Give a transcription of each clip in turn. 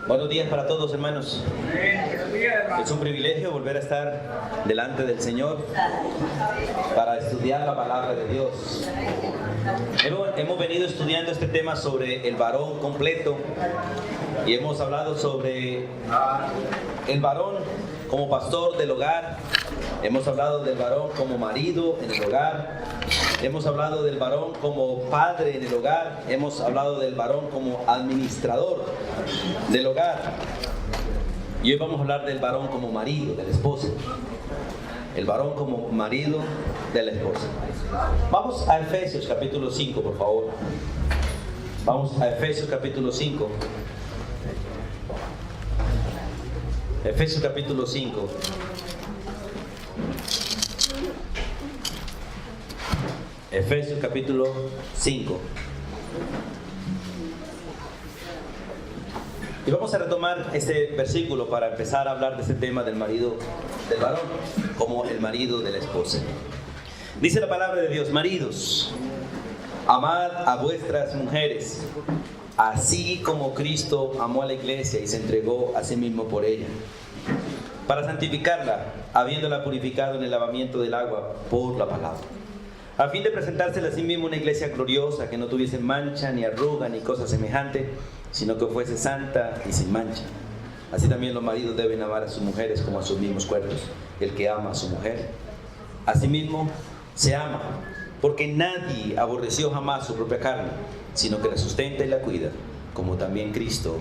Buenos días para todos, hermanos. Es un privilegio volver a estar delante del Señor para estudiar la palabra de Dios. Hemos venido estudiando este tema sobre el varón completo y hemos hablado sobre el varón como pastor del hogar. Hemos hablado del varón como marido en el hogar. Hemos hablado del varón como padre en el hogar. Hemos hablado del varón como administrador del hogar. Y hoy vamos a hablar del varón como marido, de la esposa. El varón como marido de la esposa. Vamos a Efesios capítulo 5, por favor. Vamos a Efesios capítulo 5. Efesios capítulo 5. Efesios capítulo 5. Y vamos a retomar este versículo para empezar a hablar de este tema del marido del varón como el marido de la esposa. Dice la palabra de Dios: maridos, amad a vuestras mujeres, así como Cristo amó a la iglesia y se entregó a sí mismo por ella, para santificarla, habiéndola purificado en el lavamiento del agua por la palabra, a fin de presentársela a sí mismo una iglesia gloriosa, que no tuviese mancha, ni arruga, ni cosa semejante, sino que fuese santa y sin mancha. Así también los maridos deben amar a sus mujeres como a sus mismos cuerpos. El que ama a su mujer, a sí mismo se ama, porque nadie aborreció jamás su propia carne, sino que la sustenta y la cuida, como también Cristo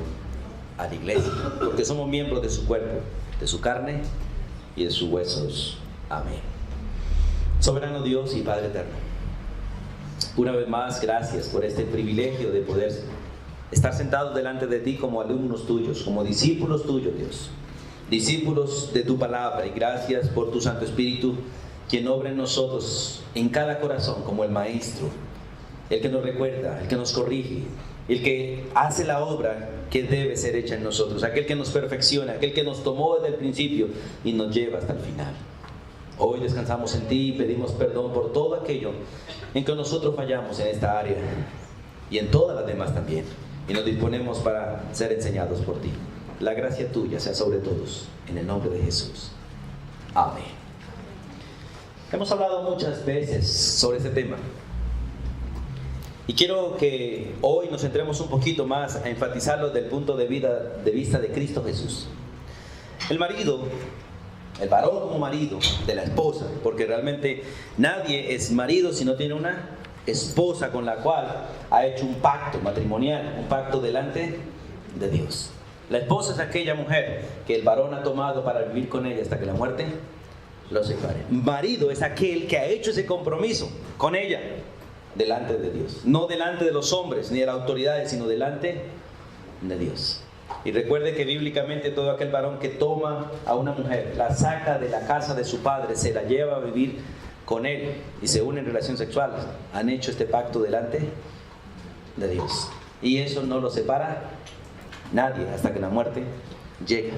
a la iglesia, porque somos miembros de su cuerpo, de su carne y de sus huesos. Amén. Soberano Dios y Padre eterno, una vez más, gracias por este privilegio de poder estar sentados delante de ti como alumnos tuyos, como discípulos tuyos, Dios, discípulos de tu palabra, y gracias por tu Santo Espíritu, quien obra en nosotros, en cada corazón, como el Maestro, el que nos recuerda, el que nos corrige, el que hace la obra que debe ser hecha en nosotros, aquel que nos perfecciona, aquel que nos tomó desde el principio y nos lleva hasta el final. Hoy descansamos en ti y pedimos perdón por todo aquello en que nosotros fallamos en esta área y en todas las demás también, y nos disponemos para ser enseñados por ti. La gracia tuya sea sobre todos, en el nombre de Jesús. Amén. Hemos hablado muchas veces sobre este tema y quiero que hoy nos centremos un poquito más a enfatizarlo desde el punto de vista de Cristo Jesús. El marido, el varón como marido de la esposa, porque realmente nadie es marido si no tiene una esposa con la cual ha hecho un pacto matrimonial, un pacto delante de Dios. La esposa es aquella mujer que el varón ha tomado para vivir con ella hasta que la muerte lo separe. Marido es aquel que ha hecho ese compromiso con ella delante de Dios, no delante de los hombres ni de las autoridades, sino delante de Dios. Y recuerde que bíblicamente todo aquel varón que toma a una mujer, la saca de la casa de su padre, se la lleva a vivir con él y se unen en relación sexual, han hecho este pacto delante de Dios. Y eso no lo separa nadie hasta que la muerte llega.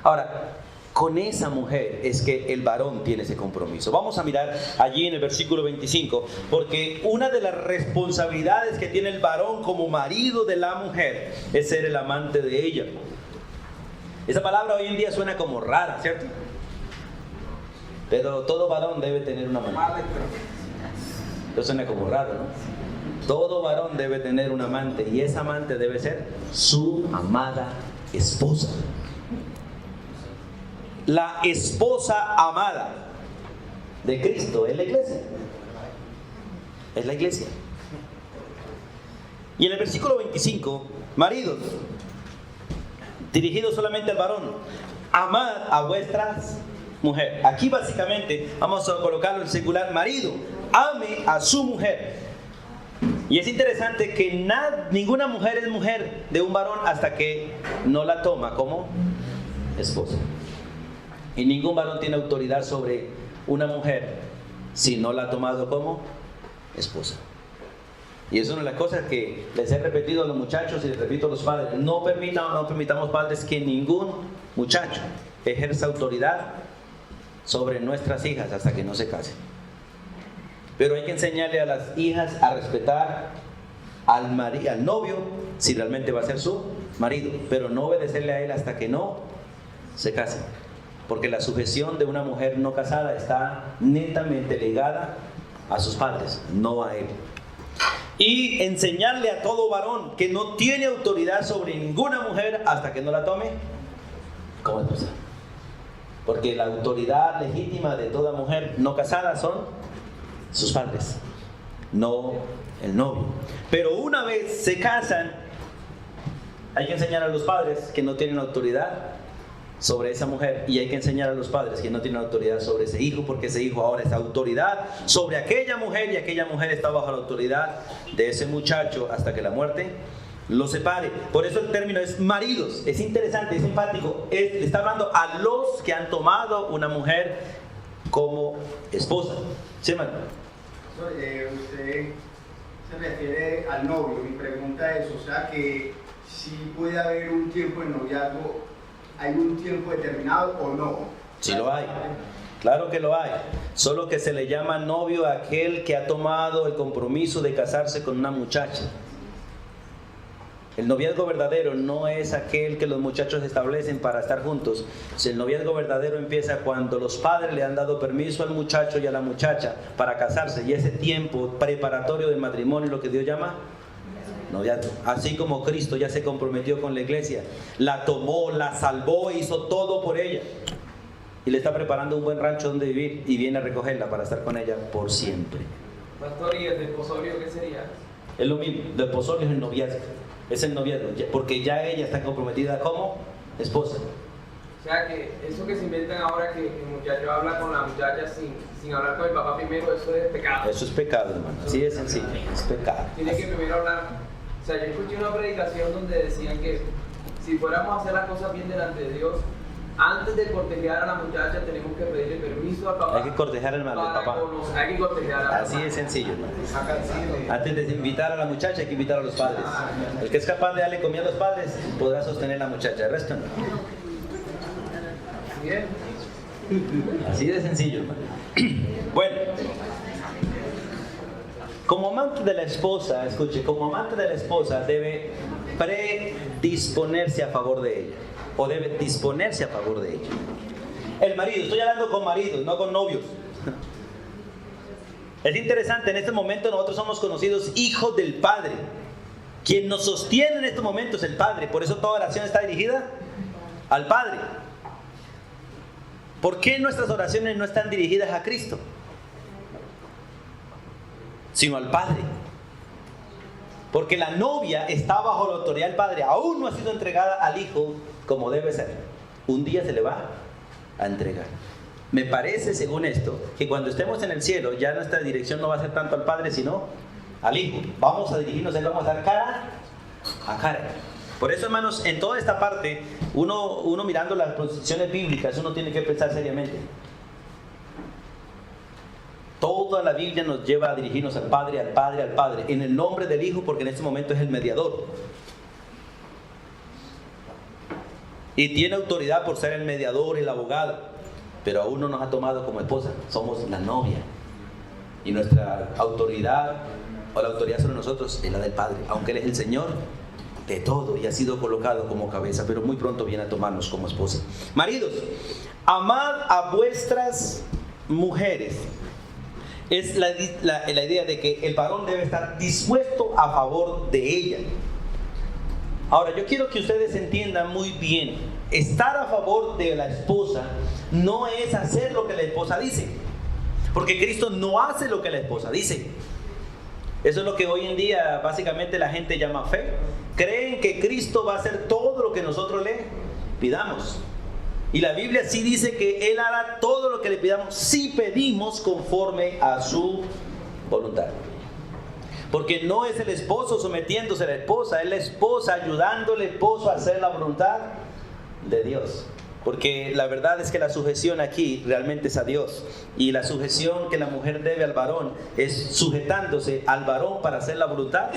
Ahora, con esa mujer es que el varón tiene ese compromiso. Vamos a mirar allí en el versículo 25, porque una de las responsabilidades que tiene el varón como marido de la mujer es ser el amante de ella. Esa palabra hoy en día suena como rara, ¿cierto? Pero todo varón debe tener una amante. Eso suena como raro, ¿no? Todo varón debe tener un amante, y esa amante debe ser su amada esposa. La esposa amada de Cristo es la iglesia. Es la iglesia. Y en el versículo 25, maridos, dirigido solamente al varón, amad a vuestras mujeres. Aquí básicamente vamos a colocarlo en secular: marido, ame a su mujer. Y es interesante que ninguna mujer es mujer de un varón hasta que no la toma como esposa. Y ningún varón tiene autoridad sobre una mujer si no la ha tomado como esposa. Y es una de las cosas que les he repetido a los muchachos y les repito a los padres: no permitamos, padres, que ningún muchacho ejerza autoridad sobre nuestras hijas hasta que no se casen. Pero hay que enseñarle a las hijas a respetar al novio si realmente va a ser su marido, pero no obedecerle a él hasta que no se casen. Porque la sujeción de una mujer no casada está netamente ligada a sus padres, no a él. Y enseñarle a todo varón que no tiene autoridad sobre ninguna mujer hasta que no la tome como esposa. Porque la autoridad legítima de toda mujer no casada son sus padres, no el novio. Pero una vez se casan, hay que enseñar a los padres que no tienen autoridad sobre esa mujer, y hay que enseñar a los padres que no tienen autoridad sobre ese hijo, porque ese hijo ahora es autoridad sobre aquella mujer, y aquella mujer está bajo la autoridad de ese muchacho hasta que la muerte lo separe. Por eso el término es maridos. Es interesante, es simpático. Le está hablando a los que han tomado una mujer como esposa. ¿Sí, hermano? Usted se refiere al novio. Mi pregunta es, o sea, que si puede haber un tiempo de noviazgo, ¿hay un tiempo determinado o no? Sí lo hay, claro que lo hay. Solo que se le llama novio a aquel que ha tomado el compromiso de casarse con una muchacha. El noviazgo verdadero no es aquel que los muchachos establecen para estar juntos. El noviazgo verdadero empieza cuando los padres le han dado permiso al muchacho y a la muchacha para casarse, y ese tiempo preparatorio del matrimonio es lo que Dios llama noviazgo. Así como Cristo ya se comprometió con la iglesia, la tomó, la salvó, hizo todo por ella, y le está preparando un buen rancho donde vivir, y viene a recogerla para estar con ella por siempre. Pastor, ¿y el desposorio qué sería? Es lo mismo, el desposorio es el noviazgo, es el noviazgo, porque ya ella está comprometida como esposa. O sea que eso que se inventan ahora, que el muchacho habla con la muchacha sin hablar con el papá primero, eso es pecado. Eso es pecado, hermano, así de sencillo, es pecado. Tiene que primero hablar. O sea, yo escuché una predicación donde decían que si fuéramos a hacer las cosas bien delante de Dios, antes de cortejar a la muchacha tenemos que pedirle permiso al papá. Hay que cortejar al papá. Hay que cortejar a la Así de sencillo, hermano. Antes de invitar a la muchacha hay que invitar a los padres. El que es capaz de darle comida a los padres podrá sostener a la muchacha, el resto no. Bien. Así de sencillo, hermano. Bueno, como amante de la esposa, escuche, como amante de la esposa debe predisponerse a favor de ella, o debe disponerse a favor de ella. El marido, estoy hablando con maridos, no con novios. Es interesante, en este momento nosotros somos conocidos hijos del Padre. Quien nos sostiene en estos momentos es el Padre, por eso toda oración está dirigida al Padre. ¿Por qué nuestras oraciones no están dirigidas a Cristo, sino al Padre? Porque la novia está bajo la autoridad del Padre, aún no ha sido entregada al Hijo como debe ser. Un día se le va a entregar. Me parece, según esto, que cuando estemos en el cielo, ya nuestra dirección no va a ser tanto al Padre, sino al Hijo. Vamos a dirigirnos, Él vamos a dar cara a cara. Por eso, hermanos, en toda esta parte, uno mirando las posiciones bíblicas, uno tiene que pensar seriamente. Toda la Biblia nos lleva a dirigirnos al Padre, al Padre, al Padre, en el nombre del Hijo, porque en este momento es el mediador. Y tiene autoridad por ser el mediador, el abogado, pero aún no nos ha tomado como esposa, somos la novia. Y nuestra autoridad, o la autoridad sobre nosotros, es la del Padre, aunque Él es el Señor de todo y ha sido colocado como cabeza, pero muy pronto viene a tomarnos como esposa. Maridos, amad a vuestras mujeres. Es la idea de que el varón debe estar dispuesto a favor de ella. Ahora, yo quiero que ustedes entiendan muy bien, estar a favor de la esposa no es hacer lo que la esposa dice, porque Cristo no hace lo que la esposa dice. Eso es lo que hoy en día básicamente la gente llama fe. Creen que Cristo va a hacer todo lo que nosotros le pidamos. Y la Biblia sí dice que Él hará todo lo que le pidamos si pedimos conforme a su voluntad. Porque no es el esposo sometiéndose a la esposa, es la esposa ayudando al esposo a hacer la voluntad de Dios. Porque la verdad es que la sujeción aquí realmente es a Dios. Y la sujeción que la mujer debe al varón es sujetándose al varón para hacer la voluntad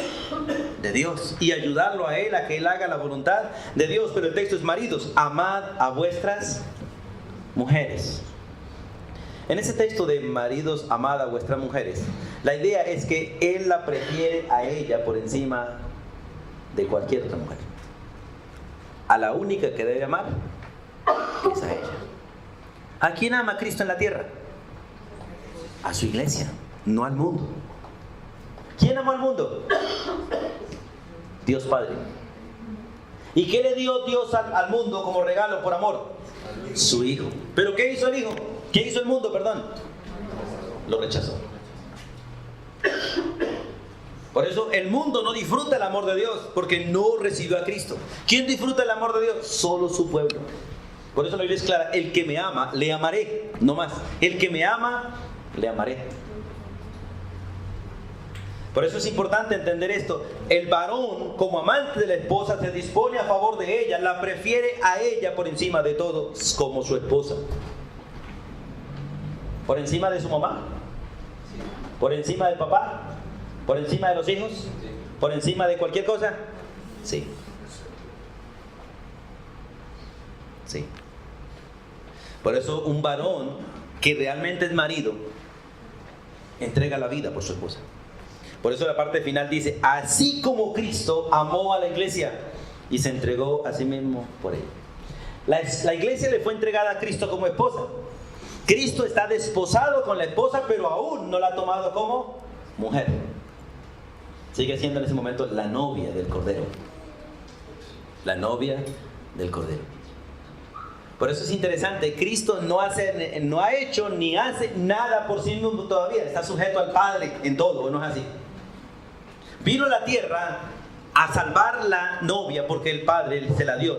de Dios y ayudarlo a él a que él haga la voluntad de Dios. Pero el texto es: maridos, amad a vuestras mujeres. En ese texto de maridos, amad a vuestras mujeres, La idea es que él la prefiere a ella por encima de cualquier otra mujer. A la única que debe amar es a ella. ¿A quién ama Cristo en la tierra? A su iglesia, no al mundo. ¿Quién amó al mundo? Dios Padre. ¿Y qué le dio Dios al mundo como regalo por amor? Su Hijo. ¿Pero qué hizo el Hijo? ¿Qué hizo el mundo, perdón? Lo rechazó. Por eso el mundo no disfruta el amor de Dios, porque no recibió a Cristo. ¿Quién disfruta el amor de Dios? Solo su pueblo. Por eso la Biblia es clara: el que me ama, le amaré. No más. El que me ama, le amaré. Por eso es importante entender esto. El varón, como amante de la esposa, se dispone a favor de ella, la prefiere a ella por encima de todo, como su esposa. ¿Por encima de su mamá? ¿Por encima del papá? ¿Por encima de los hijos? ¿Por encima de cualquier cosa? Sí. Sí. Por eso un varón que realmente es marido entrega la vida por su esposa. Por eso la parte final dice: así como Cristo amó a la iglesia y se entregó a sí mismo por ella. La iglesia le fue entregada a Cristo como esposa. Cristo está desposado con la esposa, pero aún no la ha tomado como mujer. Sigue siendo en ese momento la novia del Cordero. La novia del Cordero. Por eso es interesante: Cristo no ha hecho ni hace nada por sí mismo todavía. Está sujeto al Padre en todo, ¿no es así? Vino a la tierra a salvar la novia porque el Padre se la dio.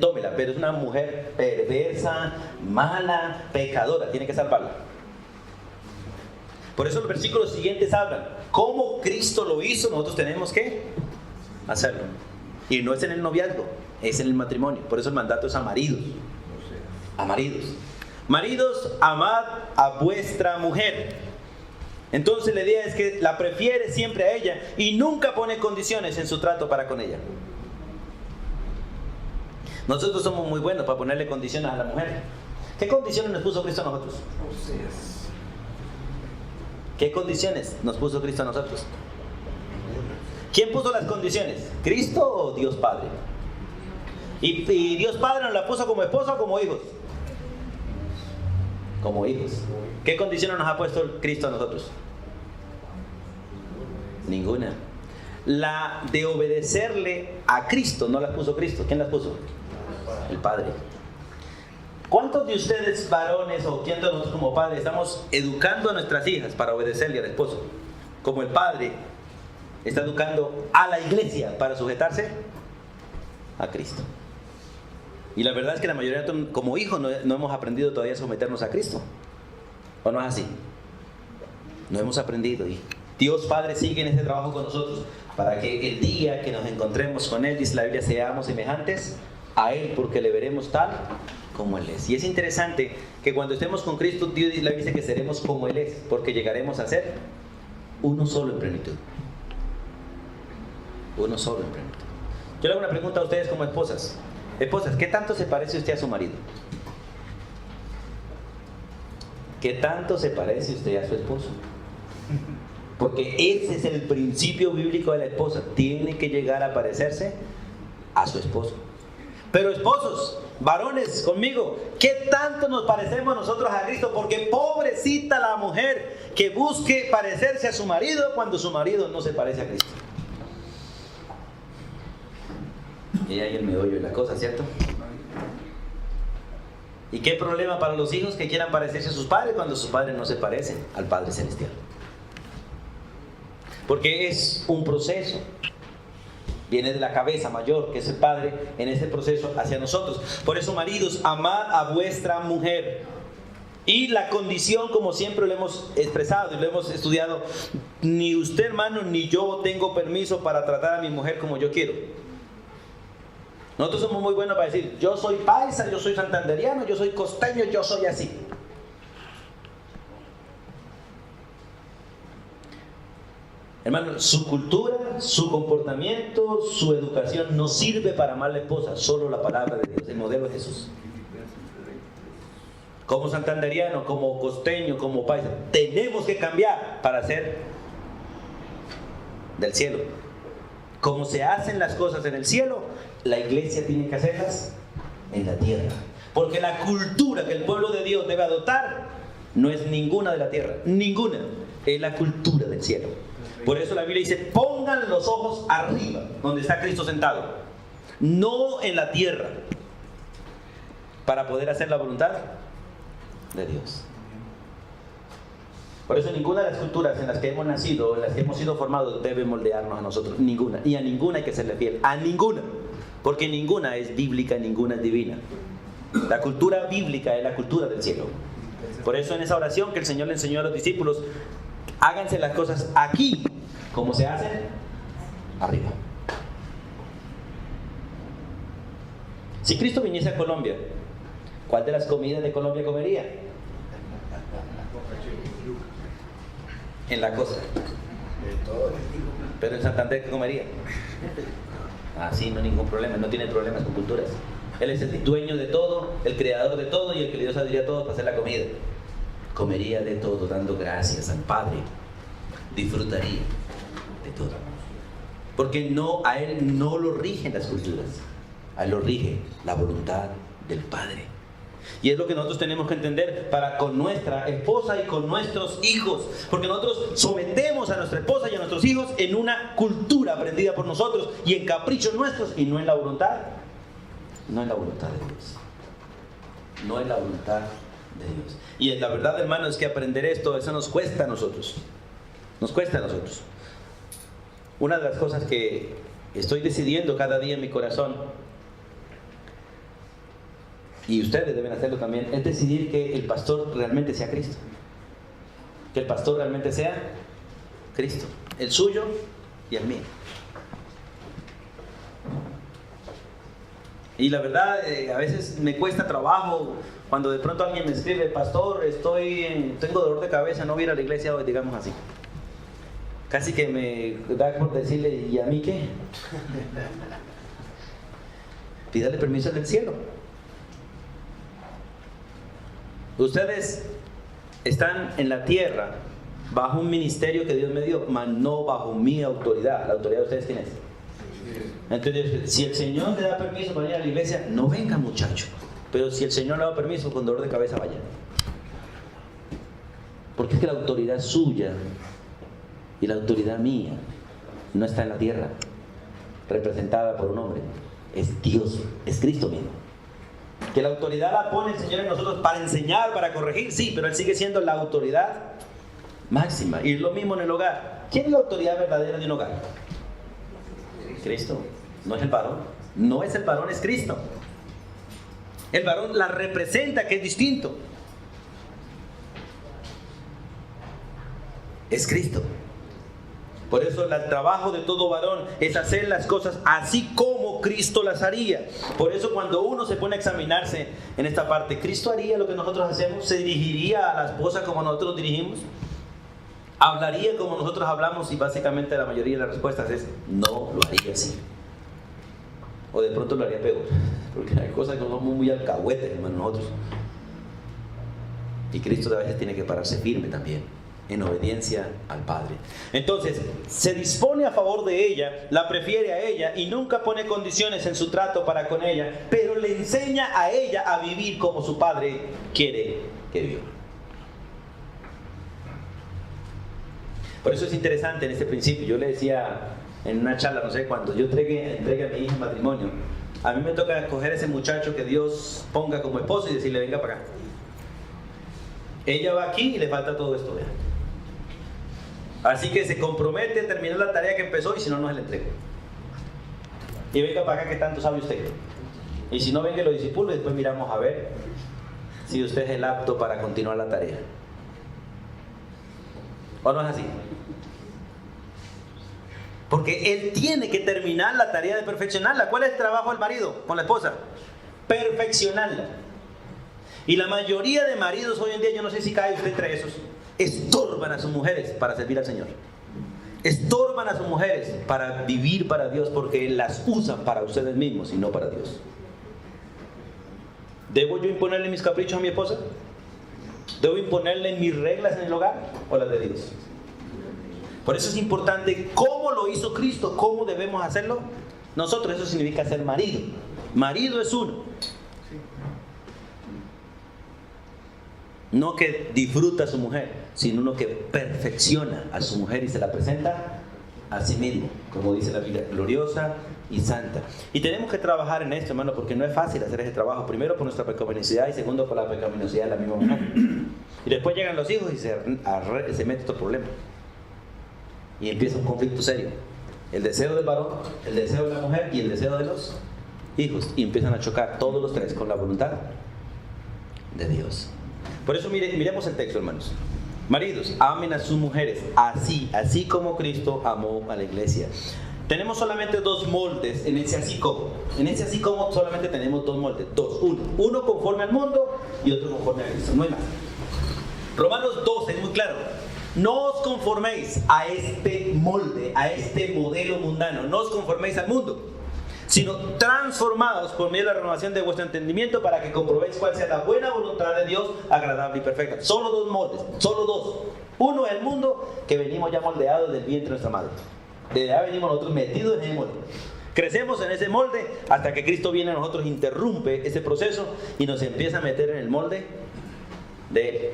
Tómela, pero es una mujer perversa, mala, pecadora. Tiene que salvarla. Por eso los versículos siguientes hablan: como Cristo lo hizo, nosotros tenemos que hacerlo. Y no es en el noviazgo, es en el matrimonio. Por eso el mandato es a maridos. A maridos. Maridos, amad a vuestra mujer. Entonces la idea es que la prefiere siempre a ella y nunca pone condiciones en su trato para con ella. Nosotros somos muy buenos para ponerle condiciones a la mujer. ¿Qué condiciones nos puso Cristo a nosotros? ¿Qué condiciones nos puso Cristo a nosotros? ¿Quién puso las condiciones? ¿Cristo o Dios Padre? ¿Y Dios Padre nos la puso como esposa o como hijos? Como hijos. ¿Qué condiciones nos ha puesto Cristo a nosotros? Ninguna. La de obedecerle a Cristo no las puso Cristo. ¿Quién las puso? El Padre. ¿Cuántos de ustedes varones o quién de nosotros como padres estamos educando a nuestras hijas para obedecerle al esposo? Como el Padre está educando a la iglesia para sujetarse a Cristo. Y la verdad es que la mayoría como hijos no hemos aprendido todavía a someternos a Cristo. ¿O no es así? No hemos aprendido. Y Dios Padre sigue en este trabajo con nosotros para que el día que nos encontremos con Él, dice la Biblia, seamos semejantes a Él, porque le veremos tal como Él es. Y es interesante que cuando estemos con Cristo, Dios la Biblia dice que seremos como Él es, porque llegaremos a ser uno solo en plenitud. Uno solo en plenitud. Yo le hago una pregunta a ustedes como esposas. Esposas, ¿qué tanto se parece usted a su marido? ¿Qué tanto se parece usted a su esposo? Porque ese es el principio bíblico de la esposa. Tiene que llegar a parecerse a su esposo. Pero esposos, varones, conmigo, ¿qué tanto nos parecemos nosotros a Cristo? Porque pobrecita la mujer que busque parecerse a su marido cuando su marido no se parece a Cristo. Y ahí el meollo de la cosa, ¿cierto? ¿Y qué problema para los hijos que quieran parecerse a sus padres cuando sus padres no se parecen al Padre Celestial? Porque es un proceso. Viene de la cabeza mayor, que es el Padre, en ese proceso hacia nosotros. Por eso, maridos, amad a vuestra mujer. Y la condición, como siempre lo hemos expresado y lo hemos estudiado, ni usted, hermano, ni yo tengo permiso para tratar a mi mujer como yo quiero. Nosotros somos muy buenos para decir: yo soy paisa, yo soy santanderiano, yo soy costeño, yo soy así. Hermano, su cultura, su comportamiento, su educación no sirve para amar a la esposa, solo la palabra de Dios, el modelo de Jesús. Como santanderiano, como costeño, como paisa, tenemos que cambiar para ser del cielo. Como se hacen las cosas en el cielo, la iglesia tiene que hacerlas en la tierra. Porque la cultura que el pueblo de Dios debe adoptar no es ninguna de la tierra, ninguna, es la cultura del cielo. Por eso la Biblia dice, pongan los ojos arriba, donde está Cristo sentado, no en la tierra, para poder hacer la voluntad de Dios. Por eso ninguna de las culturas en las que hemos nacido, en las que hemos sido formados, debe moldearnos a nosotros, ninguna. Y a ninguna hay que serle fiel, a ninguna, porque ninguna es bíblica, ninguna es divina. La cultura bíblica es la cultura del cielo. Por eso en esa oración que el Señor le enseñó a los discípulos, háganse las cosas aquí como se hacen arriba. Si Cristo viniese a Colombia, ¿cuál de las comidas de Colombia comería? En la costa. Pero en Santander, ¿qué comería? Ah, sí, no hay ningún problema, no tiene problemas con culturas. Él es el dueño de todo, el creador de todo y el que le dio sabiduría a todos para hacer la comida. Comería de todo, dando gracias al Padre. Disfrutaría de todo. Porque a Él no lo rigen las culturas, a Él lo rige la voluntad del Padre. Y es lo que nosotros tenemos que entender para con nuestra esposa y con nuestros hijos. Porque nosotros sometemos a nuestra esposa y a nuestros hijos en una cultura aprendida por nosotros y en caprichos nuestros y no en la voluntad. No en la voluntad de Dios. No en la voluntad de Dios. Y la verdad, hermano, es que aprender esto, eso nos cuesta a nosotros. Nos cuesta a nosotros. Una de las cosas que estoy decidiendo cada día en mi corazón, y ustedes deben hacerlo también, es decidir que el pastor realmente sea Cristo. Que el pastor realmente sea Cristo. El suyo y el mío. Y la verdad, a veces me cuesta trabajo cuando de pronto alguien me escribe, pastor, tengo dolor de cabeza, no voy a ir a la iglesia hoy, digamos así. Casi que me da por decirle, ¿y a mí qué? Pídale permiso del cielo. Ustedes están en la tierra bajo un ministerio que Dios me dio, mas no bajo mi autoridad. ¿La autoridad de ustedes quién es? Entonces, si el Señor le da permiso para ir a la iglesia, no venga, muchacho. Pero si el Señor le da permiso, con dolor de cabeza vaya. Porque es que la autoridad suya y la autoridad mía no está en la tierra, representada por un hombre. Es Dios, es Cristo mismo. Que la autoridad la pone el Señor en nosotros para enseñar, para corregir, sí, pero Él sigue siendo la autoridad máxima. Y es lo mismo en el hogar. ¿Quién es la autoridad verdadera de un hogar? Cristo. No es el varón. No es el varón, es Cristo. El varón la representa, que es distinto. Es Cristo. Por eso el trabajo de todo varón es hacer las cosas así como Cristo las haría. Por eso cuando uno se pone a examinarse en esta parte, ¿Cristo haría lo que nosotros hacemos? ¿Se dirigiría a la esposa como nosotros nos dirigimos? ¿Hablaría como nosotros hablamos? Y básicamente la mayoría de las respuestas es no lo haría así. O de pronto lo haría peor. Porque hay cosas que somos muy alcahuetes, hermano, nosotros. Y Cristo a veces tiene que pararse firme también, en obediencia al Padre. Entonces, se dispone a favor de ella, la prefiere a ella y nunca pone condiciones en su trato para con ella, pero le enseña a ella a vivir como su Padre quiere que viva. Por eso es interesante en este principio. Yo le decía en una charla, no sé, cuando yo entregue a mi hija en matrimonio, a mí me toca escoger ese muchacho que Dios ponga como esposo y decirle, venga para acá. Ella va aquí y le falta todo esto, ¿verdad? Así que se compromete a terminar la tarea que empezó y si no, no se le entrega. Y venga para acá que tanto sabe usted. Y si no, venga y lo disipulo y después miramos a ver si usted es el apto para continuar la tarea. ¿O no es así? Porque él tiene que terminar la tarea de perfeccionarla. ¿Cuál es el trabajo del marido con la esposa? Perfeccionarla. Y la mayoría de maridos hoy en día, yo no sé si cae usted entre esos, estorban a sus mujeres para servir al Señor. Estorban a sus mujeres para vivir para Dios porque las usan para ustedes mismos y no para Dios. ¿Debo yo imponerle mis caprichos a mi esposa? ¿Debo imponerle mis reglas en el hogar o las de Dios? Por eso es importante cómo lo hizo Cristo, cómo debemos hacerlo nosotros. Eso significa ser marido. Marido es uno. No que disfruta a su mujer, sino uno que perfecciona a su mujer y se la presenta a sí mismo, como dice la Biblia, gloriosa y santa. Y tenemos que trabajar en esto, hermano, porque no es fácil hacer ese trabajo. Primero por nuestra pecaminosidad y segundo por la pecaminosidad de la misma mujer. Y después llegan los hijos y se mete estos problemas. Y empieza un conflicto serio. El deseo del varón, el deseo de la mujer y el deseo de los hijos. Y empiezan a chocar todos los tres con la voluntad de Dios. Por eso miremos el texto, hermanos. Maridos, amen a sus mujeres así como Cristo amó a la iglesia. Tenemos solamente dos moldes en ese así como. En ese así como solamente tenemos dos moldes. Uno conforme al mundo y otro conforme a Cristo. No hay más. Romanos 12 es muy claro. No os conforméis a este molde, a este modelo mundano. No os conforméis al mundo, sino transformados por medio de la renovación de vuestro entendimiento para que comprobéis cuál sea la buena voluntad de Dios, agradable y perfecta. Solo dos moldes, solo dos. Uno es el mundo, que venimos ya moldeados del vientre de nuestra madre. Desde allá venimos nosotros metidos en ese molde. Crecemos en ese molde hasta que Cristo viene a nosotros, interrumpe ese proceso y nos empieza a meter en el molde de Él.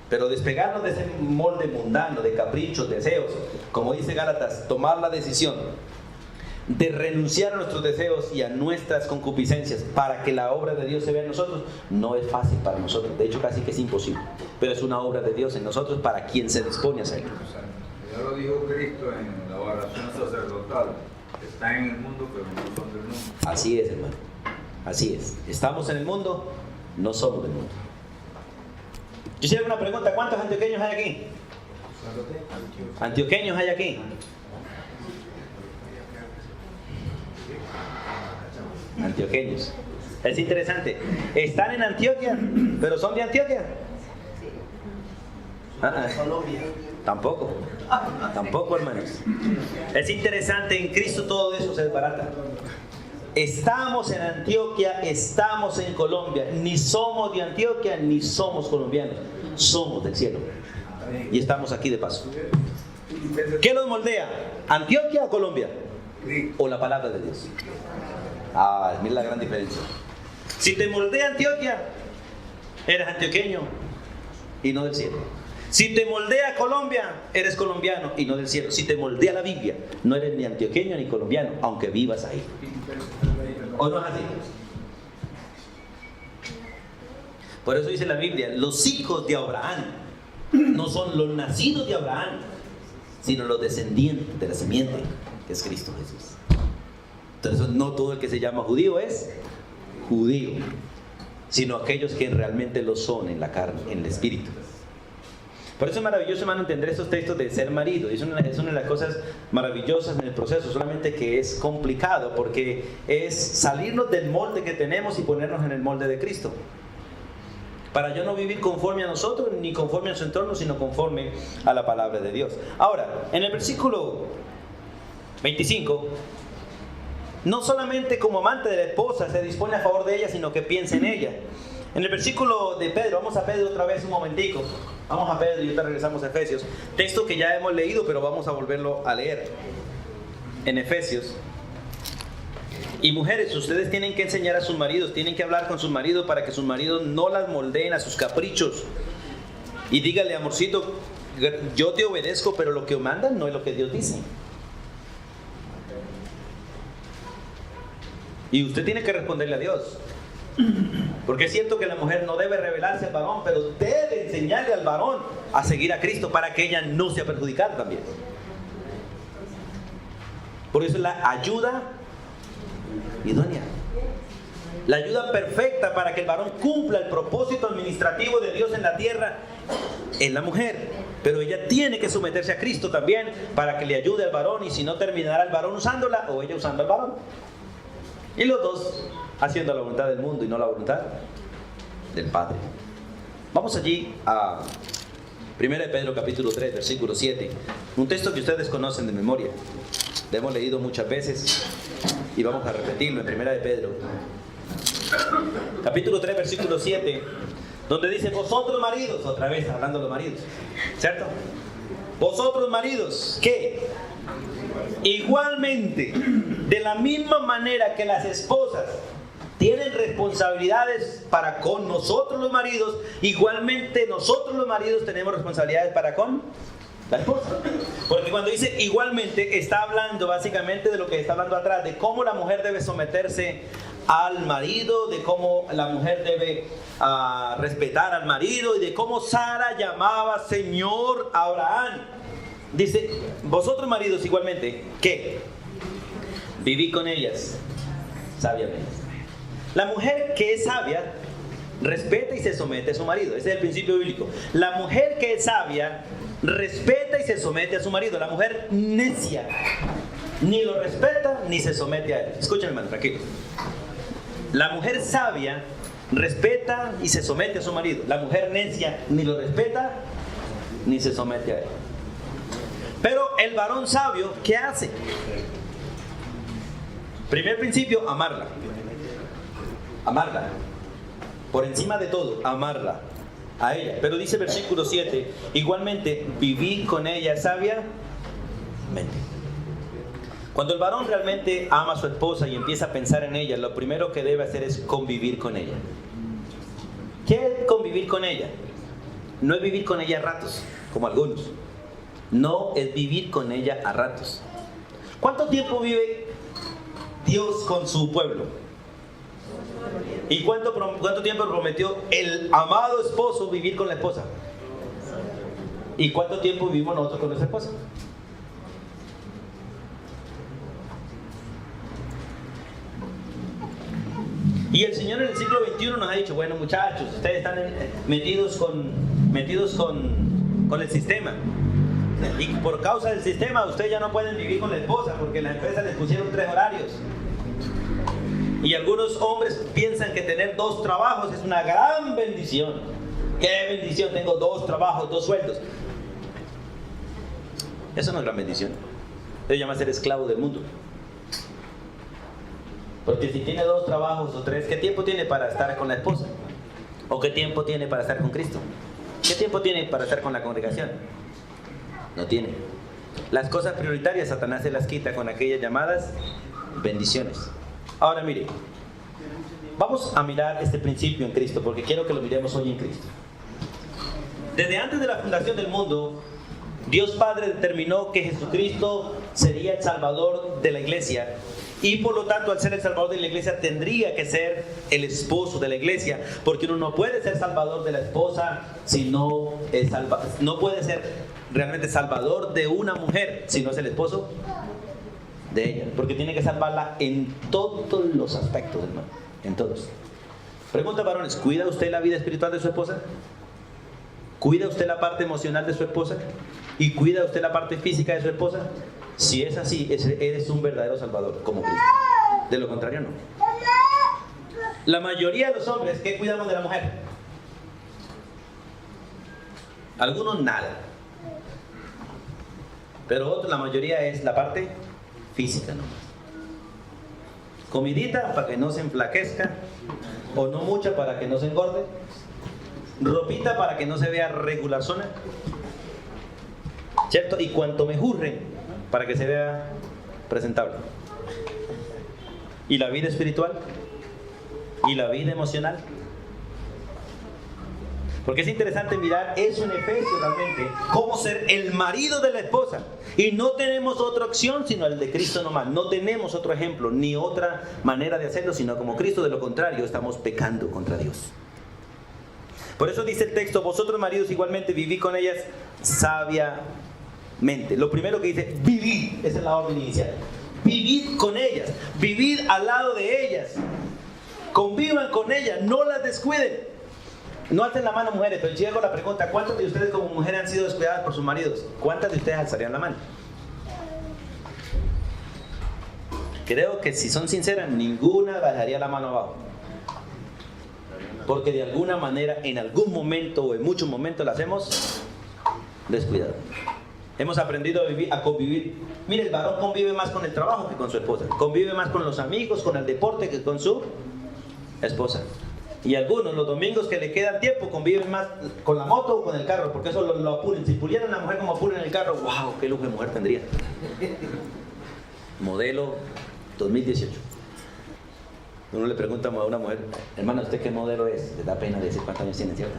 Pero despegarnos de ese molde mundano, de caprichos, deseos, como dice Gálatas, tomar la decisión de renunciar a nuestros deseos y a nuestras concupiscencias para que la obra de Dios se vea en nosotros, no es fácil para nosotros. De hecho, casi que es imposible. Pero es una obra de Dios en nosotros para quien se dispone a hacerlo. Ya lo dijo Cristo en la oración sacerdotal. Están en el mundo, pero no son del mundo. Así es, hermano. Así es. Estamos en el mundo, no somos del mundo. Yo hice una pregunta. ¿Cuántos antioqueños hay aquí? ¿Antioqueños hay aquí? Antioqueños. Es interesante. Están en Antioquia, pero son de Antioquia. Tampoco. Tampoco, hermanos. Es interesante, en Cristo todo eso se desbarata. Estamos en Antioquia, estamos en Colombia. Ni somos de Antioquia, ni somos colombianos. Somos del cielo. Y estamos aquí de paso. ¿Qué nos moldea? ¿Antioquia o Colombia? ¿O la palabra de Dios? Mira la gran diferencia. Si te moldea Antioquia, eres antioqueño y no del cielo. Si te moldea Colombia, eres colombiano y no del cielo. Si te moldea la Biblia, no eres ni antioqueño ni colombiano, aunque vivas ahí. ¿O no es así? Por eso dice la Biblia, los hijos de Abraham no son los nacidos de Abraham, sino los descendientes de la simiente, que es Cristo Jesús. Entonces no todo el que se llama judío es judío, sino aquellos que realmente lo son en la carne, en el espíritu. Por eso es maravilloso, hermano, entender estos textos de ser marido. Es una de las cosas maravillosas en el proceso, solamente que es complicado porque es salirnos del molde que tenemos y ponernos en el molde de Cristo. Para yo no vivir conforme a nosotros ni conforme a su entorno, sino conforme a la palabra de Dios. Ahora, en el versículo 25, no solamente como amante de la esposa se dispone a favor de ella, sino que piensa en ella. En el versículo de Pedro, vamos a Pedro otra vez un momentico. Vamos a Pedro y ahorita regresamos a Efesios. Texto que ya hemos leído, pero vamos a volverlo a leer. En Efesios. Y mujeres, ustedes tienen que enseñar a sus maridos, tienen que hablar con sus maridos para que sus maridos no las moldeen a sus caprichos. Y dígale, amorcito, yo te obedezco, pero lo que mandan no es lo que Dios dice. Y usted tiene que responderle a Dios. Porque es cierto que la mujer no debe rebelarse al varón, pero debe enseñarle al varón a seguir a Cristo para que ella no sea perjudicada también. Por eso es la ayuda idónea, la ayuda perfecta para que el varón cumpla el propósito administrativo de Dios en la tierra es la mujer. Pero ella tiene que someterse a Cristo también para que le ayude al varón, y si no, terminará el varón usándola o ella usando al varón. Y los dos haciendo la voluntad del mundo y no la voluntad del Padre. Vamos allí a 1 Pedro capítulo 3, versículo 7. Un texto que ustedes conocen de memoria. Lo hemos leído muchas veces y vamos a repetirlo en 1 Pedro. Capítulo 3, versículo 7. Donde dice, vosotros maridos, otra vez hablando de los maridos, ¿cierto? Vosotros maridos, ¿qué? Igualmente, de la misma manera que las esposas tienen responsabilidades para con nosotros los maridos, igualmente nosotros los maridos tenemos responsabilidades para con la esposa. Porque cuando dice igualmente, está hablando básicamente de lo que está hablando atrás, de cómo la mujer debe someterse al marido, de cómo la mujer debe respetar al marido y de cómo Sara llamaba Señor a Abraham. Dice, vosotros maridos igualmente, ¿qué? Vivid con ellas sabiamente. La mujer que es sabia respeta y se somete a su marido. Ese es el principio bíblico. La mujer que es sabia respeta y se somete a su marido. La mujer necia ni lo respeta ni se somete a él. Escúchame, hermano, tranquilo. La mujer sabia respeta y se somete a su marido. La mujer necia ni lo respeta ni se somete a él. Pero el varón sabio, ¿qué hace? Primer principio, amarla. Amarla. Por encima de todo, amarla a ella. Pero dice versículo 7, igualmente, vivid con ella sabiamente. Cuando el varón realmente ama a su esposa y empieza a pensar en ella, lo primero que debe hacer es convivir con ella. ¿Qué es convivir con ella? No es vivir con ella a ratos, como algunos. No, es vivir con ella a ratos. ¿Cuánto tiempo vive Dios con su pueblo? ¿Y cuánto tiempo prometió el amado esposo vivir con la esposa? ¿Y cuánto tiempo vivimos nosotros con nuestra esposa? Y el Señor en el siglo XXI nos ha dicho, bueno muchachos, ustedes están metidos con el sistema. Y por causa del sistema ustedes ya no pueden vivir con la esposa porque las empresas les pusieron 3 horarios. Y algunos hombres piensan que tener 2 trabajos es una gran bendición. ¡Qué bendición! Tengo 2 trabajos, 2 sueldos. Eso no es gran bendición. Eso se llama ser esclavo del mundo. Porque si tiene 2 trabajos o 3, ¿qué tiempo tiene para estar con la esposa? ¿O qué tiempo tiene para estar con Cristo? ¿Qué tiempo tiene para estar con la congregación? No tiene. Las cosas prioritarias Satanás se las quita con aquellas llamadas bendiciones. Ahora mire, vamos a mirar este principio en Cristo, porque quiero que lo miremos hoy en Cristo. Desde antes de la fundación del mundo, Dios Padre determinó que Jesucristo sería el Salvador de la iglesia. Y por lo tanto, al ser el Salvador de la iglesia, tendría que ser el esposo de la iglesia. Porque uno no puede ser Salvador de la esposa si no es no puede ser realmente Salvador de una mujer si no es el esposo de ella. Porque tiene que salvarla en todos los aspectos, hermano. En todos. Pregunta, varones, ¿cuida usted la vida espiritual de su esposa? ¿Cuida usted la parte emocional de su esposa? ¿Y cuida usted la parte física de su esposa? Si es así, eres un verdadero salvador como Cristo. De lo contrario, no. La mayoría de los hombres, ¿qué cuidamos de la mujer? Algunos nada. Pero otros, la mayoría es la parte física nomás. Comidita para que no se enflaquezca, o no mucha para que no se engorde. Ropita para que no se vea regulazona, ¿cierto? Y cuanto me jurren para que se vea presentable. ¿Y la vida espiritual? ¿Y la vida emocional? Porque es interesante mirar eso en Efesios realmente, cómo ser el marido de la esposa. Y no tenemos otra opción sino el de Cristo nomás. No tenemos otro ejemplo, ni otra manera de hacerlo, sino como Cristo. De lo contrario, estamos pecando contra Dios. Por eso dice el texto, vosotros maridos igualmente vivid con ellas sabiamente. Lo primero que dice, vivid, esa es la orden inicial. Vivid con ellas, vivid al lado de ellas. Convivan con ellas, no las descuiden. No alcen la mano, mujeres, pero yo hago la pregunta, ¿cuántas de ustedes como mujeres han sido descuidadas por sus maridos? ¿Cuántas de ustedes alzarían la mano? Creo que si son sinceras, ninguna bajaría la mano abajo. Porque de alguna manera, en algún momento o en muchos momentos las hemos descuidado. Hemos aprendido a convivir. Mire, el varón convive más con el trabajo que con su esposa. Convive más con los amigos, con el deporte que con su esposa. Y algunos, los domingos que le quedan tiempo, conviven más con la moto o con el carro, porque eso lo apuren. Si pudieran a la mujer como apuren en el carro, wow, qué lujo de mujer tendría. Modelo 2018. Uno le pregunta a una mujer, hermana, ¿usted qué modelo es? Le da pena decir cuántos años tiene, ¿cierto?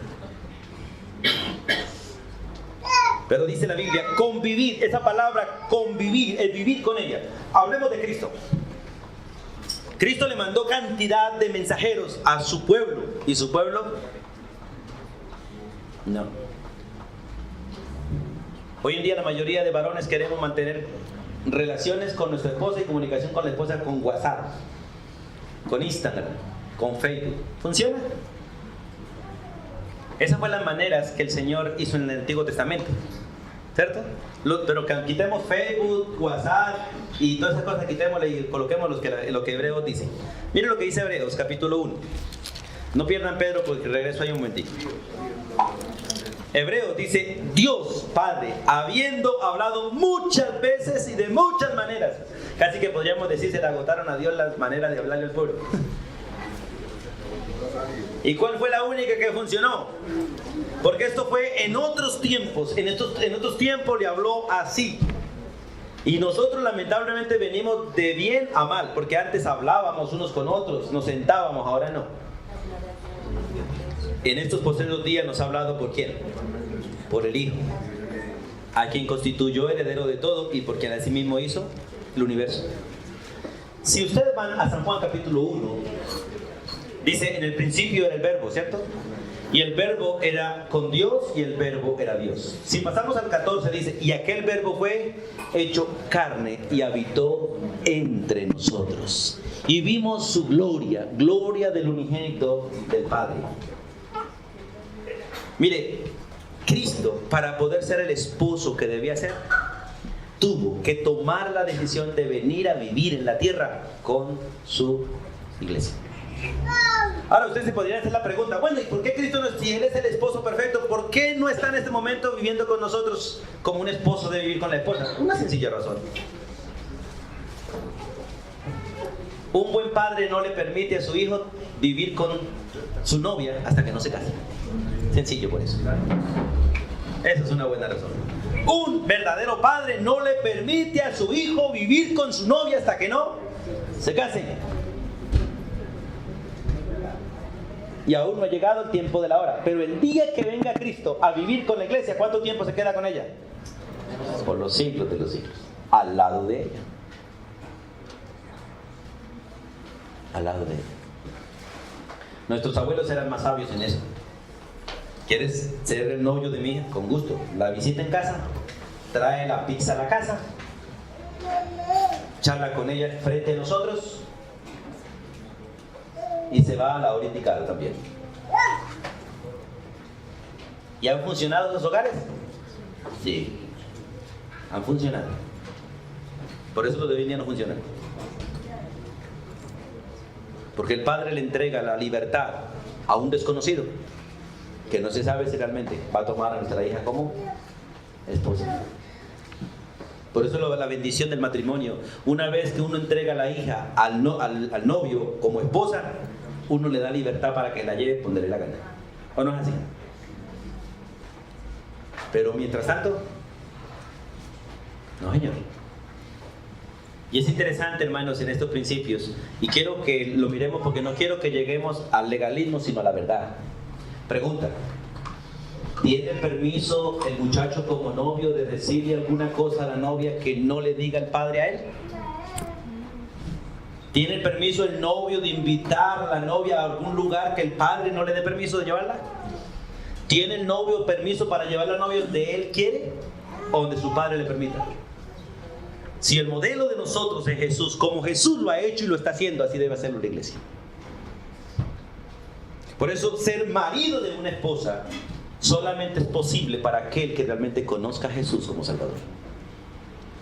Pero dice la Biblia, convivir, esa palabra convivir, el vivir con ella. Hablemos de Cristo. Cristo le mandó cantidad de mensajeros a su pueblo. ¿Y su pueblo? No. Hoy en día la mayoría de varones queremos mantener relaciones con nuestra esposa y comunicación con la esposa con WhatsApp, con Instagram, con Facebook. ¿Funciona? Esas fueron las maneras que el Señor hizo en el Antiguo Testamento, ¿cierto? Pero que quitemos Facebook, WhatsApp y todas esas cosas, quitémosle y coloquemos lo que Hebreos dice. Miren lo que dice Hebreos, capítulo 1. No pierdan Pedro porque regreso ahí un momentito. Hebreos dice, Dios Padre, habiendo hablado muchas veces y de muchas maneras. Casi que podríamos decir, se le agotaron a Dios las maneras de hablarle al pueblo. ¿Y cuál fue la única que funcionó? Porque esto fue en otros tiempos. En otros tiempos le habló así. Y nosotros lamentablemente venimos de bien a mal, porque antes hablábamos unos con otros, nos sentábamos, ahora no. En estos posteriores días nos ha hablado ¿por quién? Por el Hijo, a quien constituyó heredero de todo y por quien así mismo hizo el universo. Si ustedes van a San Juan capítulo 1, dice, en el principio era el verbo, ¿cierto? Y el verbo era con Dios y el verbo era Dios. Si pasamos al 14 dice, y aquel verbo fue hecho carne y habitó entre nosotros. Y vimos su gloria, gloria del unigénito del Padre. Mire, Cristo, para poder ser el esposo que debía ser, tuvo que tomar la decisión de venir a vivir en la tierra con su iglesia. Ahora ustedes se podrían hacer la pregunta, bueno, ¿y por qué Cristo no, si Él es el esposo perfecto, por qué no está en este momento viviendo con nosotros como un esposo debe vivir con la esposa? Una sencilla razón. Un buen padre no le permite a su hijo vivir con su novia hasta que no se case. Sencillo por eso. Esa es una buena razón. Un verdadero padre no le permite a su hijo vivir con su novia hasta que no se case. Y aún no ha llegado el tiempo de la hora. Pero el día que venga Cristo a vivir con la iglesia, ¿cuánto tiempo se queda con ella? Por los siglos de los siglos. Al lado de ella. Al lado de ella. Nuestros abuelos eran más sabios en eso. ¿Quieres ser el novio de mi hija? Con gusto. La visita en casa, trae la pizza a la casa, charla con ella frente a nosotros y se va a la hora indicada también. ¿Y han funcionado esos hogares? Sí, han funcionado. Por eso los de hoy en día no funcionan. Porque el padre le entrega la libertad a un desconocido que no se sabe si realmente va a tomar a nuestra hija como esposa. Por eso la bendición del matrimonio, una vez que uno entrega a la hija al novio como esposa, uno le da libertad para que la lleve donde le dé la gana. ¿O no es así? Pero mientras tanto, no, señor. Y es interesante, hermanos, en estos principios, y quiero que lo miremos porque no quiero que lleguemos al legalismo, sino a la verdad. Pregunta: ¿tiene permiso el muchacho como novio de decirle alguna cosa a la novia que no le diga el padre a él? ¿Tiene permiso el novio de invitar a la novia a algún lugar que el padre no le dé permiso de llevarla? ¿Tiene el novio permiso para llevar a la novia donde él quiere o donde su padre le permita? Si el modelo de nosotros es Jesús, como Jesús lo ha hecho y lo está haciendo, así debe hacerlo la iglesia. Por eso ser marido de una esposa solamente es posible para aquel que realmente conozca a Jesús como Salvador.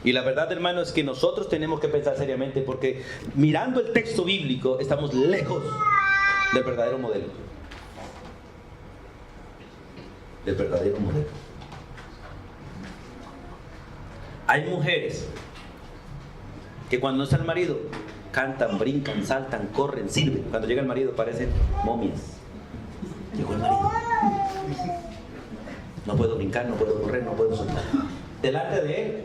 Y la verdad, hermano, es que nosotros tenemos que pensar seriamente, porque mirando el texto bíblico estamos lejos del verdadero modelo. Del verdadero modelo. Hay mujeres que cuando no está el marido cantan, brincan, saltan, corren, sirven. Cuando llega el marido parecen momias. Llegó el marido. No puedo brincar, no puedo correr, no puedo soltar. Delante de él.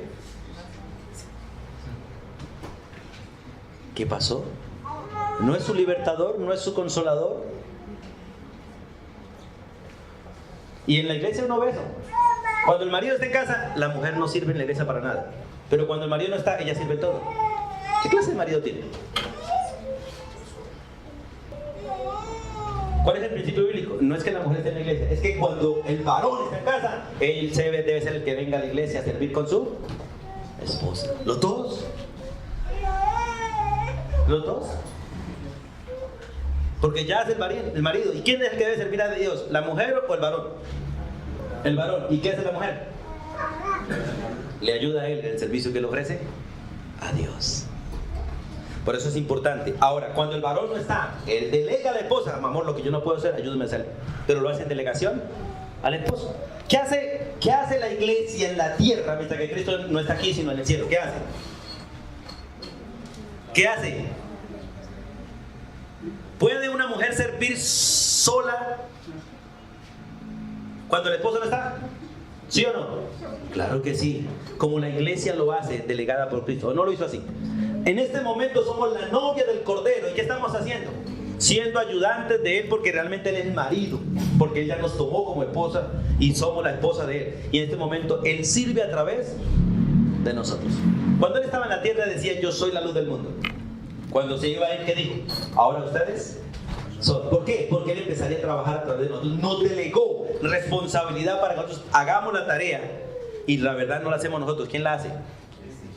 ¿Qué pasó? ¿No es su libertador? ¿No es su consolador? Y en la iglesia uno ve eso. Cuando el marido está en casa, la mujer no sirve en la iglesia para nada. Pero cuando el marido no está, ella sirve todo. ¿Qué clase de marido tiene? ¿Cuál es el principio bíblico? No es que la mujer esté en la iglesia, es que cuando el varón está en casa, él debe ser el que venga a la iglesia a servir con su esposa. ¿Los dos? ¿Los dos? Porque ya es el marido. ¿Y quién es el que debe servir a Dios? ¿La mujer o el varón? El varón. ¿Y qué hace la mujer? Le ayuda a él en el servicio que le ofrece a Dios. Por eso es importante. Ahora, cuando el varón no está, él delega a la esposa: amor, lo que yo no puedo hacer, ayúdame a hacerlo. Pero lo hace en delegación al esposo. ¿Qué hace la iglesia en la tierra mientras que Cristo no está aquí sino en el cielo? ¿Qué hace? ¿Qué hace? ¿Puede una mujer servir sola cuando el esposo no está? ¿Sí o no? Claro que sí. Como la iglesia lo hace, delegada por Cristo. ¿O no lo hizo así? En este momento somos la novia del Cordero. ¿Y qué estamos haciendo? Siendo ayudantes de Él, porque realmente Él es el marido. Porque Él ya nos tomó como esposa y somos la esposa de Él. Y en este momento Él sirve a través de nosotros. Cuando Él estaba en la tierra decía: yo soy la luz del mundo. Cuando se iba a Él, ¿qué dijo? Ahora ustedes son. ¿Por qué? Porque Él empezaría a trabajar a través de nosotros. Nos delegó responsabilidad para que nosotros hagamos la tarea. Y la verdad no la hacemos nosotros. ¿Quién la hace?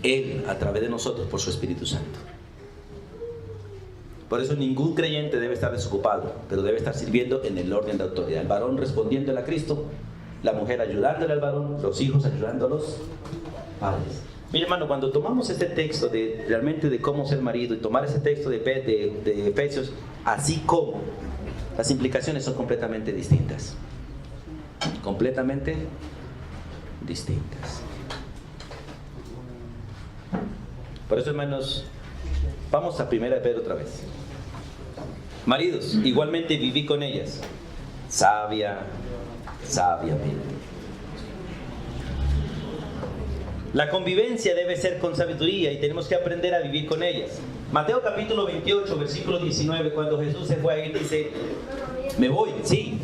Él, a través de nosotros, por su Espíritu Santo. Por eso ningún creyente debe estar desocupado, pero debe estar sirviendo en el orden de autoridad. El varón respondiéndole a Cristo, la mujer ayudándole al varón, los hijos ayudando a los padres. Mira, hermano, cuando tomamos este texto realmente de cómo ser marido y tomar ese texto de Efesios, así como las implicaciones son completamente distintas. Completamente distintas. Por eso, hermanos, vamos a 1 Pedro otra vez. Maridos, igualmente viví con ellas sabiamente. La convivencia debe ser con sabiduría y tenemos que aprender a vivir con ellas. Mateo capítulo 28, versículo 19, cuando Jesús se fue a ir, dice: me voy, sí,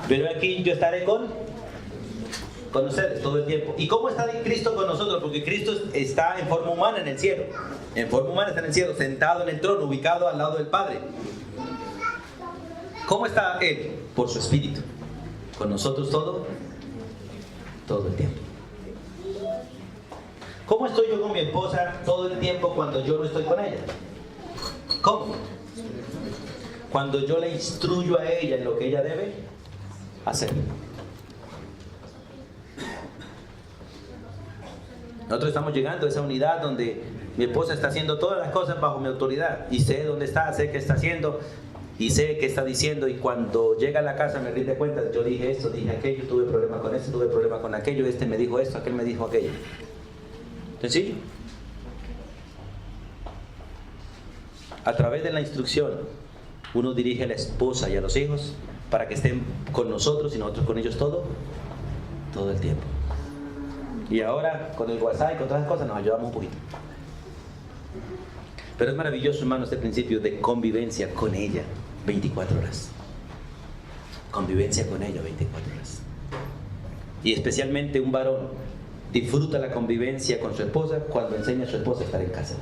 pero aquí yo estaré con ustedes todo el tiempo. ¿Y cómo está Cristo con nosotros? Porque Cristo está en forma humana en el cielo. En forma humana está en el cielo, sentado en el trono, ubicado al lado del Padre. ¿Cómo está Él? Por su Espíritu. Con nosotros todo el tiempo. ¿Cómo estoy yo con mi esposa todo el tiempo cuando yo no estoy con ella? ¿Cómo? Cuando yo le instruyo a ella en lo que ella debe hacer. Nosotros estamos llegando a esa unidad donde mi esposa está haciendo todas las cosas bajo mi autoridad y sé dónde está, sé qué está haciendo y sé qué está diciendo, y cuando llega a la casa me rinde cuenta: yo dije esto, dije aquello, tuve problemas con esto, tuve problemas con aquello, este me dijo esto, aquel me dijo aquello. ¿Sencillo? A través de la instrucción uno dirige a la esposa y a los hijos para que estén con nosotros y nosotros con ellos todo el tiempo. Y ahora con el WhatsApp y con todas las cosas nos ayudamos un poquito. Pero es maravilloso, hermano, este principio de convivencia con ella 24 horas. Convivencia con ella 24 horas. Y especialmente un varón disfruta la convivencia con su esposa cuando enseña a su esposa a estar en casa.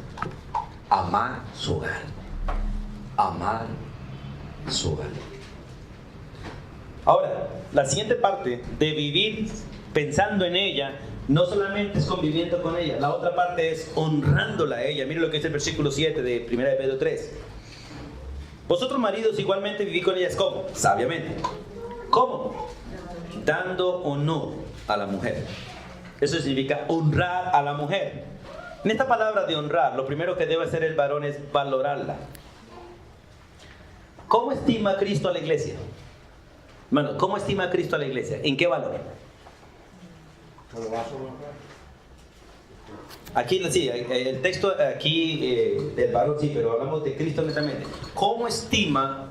Amar su hogar. Amar su hogar. Ahora, la siguiente parte de vivir pensando en ella no solamente es conviviendo con ella, la otra parte es honrándola a ella. Miren lo que dice el versículo 7 de 1 Pedro 3. Vosotros, maridos, igualmente vivid con ellas, ¿cómo? Sabiamente. ¿Cómo? Dando honor a la mujer. Eso significa honrar a la mujer. En esta palabra de honrar, lo primero que debe hacer el varón es valorarla. ¿Cómo estima Cristo a la iglesia? Hermano, ¿cómo estima Cristo a la iglesia? ¿En qué valor? Aquí sí, el texto aquí del varón sí, pero hablamos de Cristo netamente. ¿Cómo estima